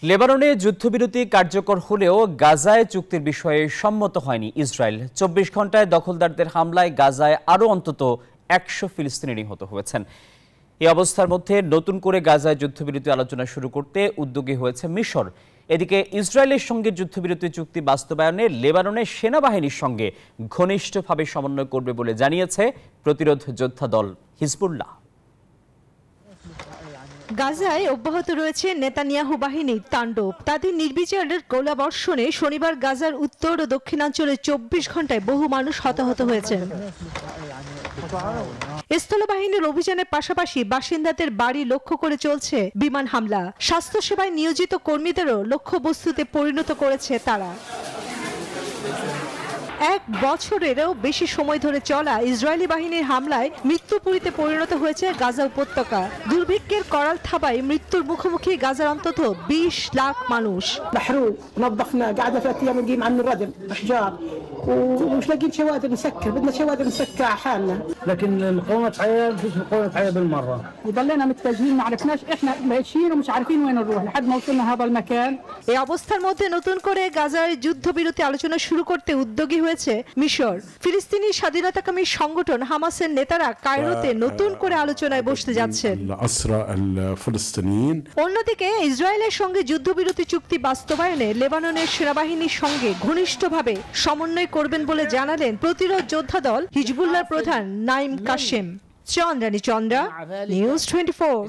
লেবাননে যুদ্ধবিরতি কার্যকর হলেও গাজায় চুক্তির বিষয়ে সম্মত হয়নি ইসরায়েল। ২৪ ঘন্টায় দখলদারদের হামলায় গাজায় আরও অন্তত ১০০ ফিলিস্তিনি নিহত হয়েছেন। এই অবস্থার মধ্যে নতুন করে গাজায় যুদ্ধবিরতি আলোচনা শুরু করতে উদ্যোগী হয়েছে মিশর। এদিকে ইসরায়েলের সঙ্গে যুদ্ধবিরতি চুক্তি বাস্তবায়নে লেবাননের সেনাবাহিনীর সঙ্গে ঘনিষ্ঠভাবে সমন্বয় করবে বলে জানিয়েছে প্রতিরোধ যোদ্ধা দল হিজবুল্লাহ। গাজায় অব্যাহত রয়েছে নেতানিয়াহু বাহিনীর তাণ্ডব। তাদের নির্বিচারের গোলাবর্ষণে শনিবার গাজার উত্তর ও দক্ষিণাঞ্চলে ২৪ ঘন্টায় বহু মানুষ হতাহত হয়েছেন। স্থলবাহিনীর অভিযানের পাশাপাশি বাসিন্দাদের বাড়ি লক্ষ্য করে চলছে বিমান হামলা। স্বাস্থ্যসেবায় নিয়োজিত কর্মীদেরও লক্ষ্যবস্তুতে পরিণত করেছে তারা। ১ বছরেরও বেশি সময় ধরে চলা ইসরায়েলি বাহিনীর হামলায় মৃত্যুপুরীতে পরিণত হয়েছে গাজা উপত্যকা। দুর্ভিক্ষের করাল থাবায় মৃত্যুর মুখোমুখি গাজার অন্তত ২০ লাখ মানুষ। ومش لاقيين شوادر نسكر، بدنا شوادر نسكر على حالنا، لكن مقاومة حياة مفيش مقاومة حياة بالمرة. وضلينا متجهين ما عرفناش احنا ماشيين ومش عارفين وين نروح لحد ما وصلنا هذا المكان. এই অবস্থার মধ্যে নতুন করে গাজায় যুদ্ধবিরতি আলোচনা শুরু করতে উদ্যোগী হয়েছে মিশর। ফিলিস্তিনি স্বাধীনতাকামী সংগঠন হামাসের নেতারা কায়রোতে নতুন করে আলোচনায় বসতে যাচ্ছেন। অন্যদিকে ইসরায়েলের সঙ্গে যুদ্ধবিরতি চুক্তি বাস্তবায়নে লেবাননের সেনাবাহিনীর সঙ্গে ঘনিষ্ঠভাবে সমন্বয় করবেন বলে জানালেন প্রতিরোধ যোদ্ধা দল হিজবুল্লাহর প্রধান নাইম কাশেম। চন্দ্রানী চন্দ্রা, নিউজ 24।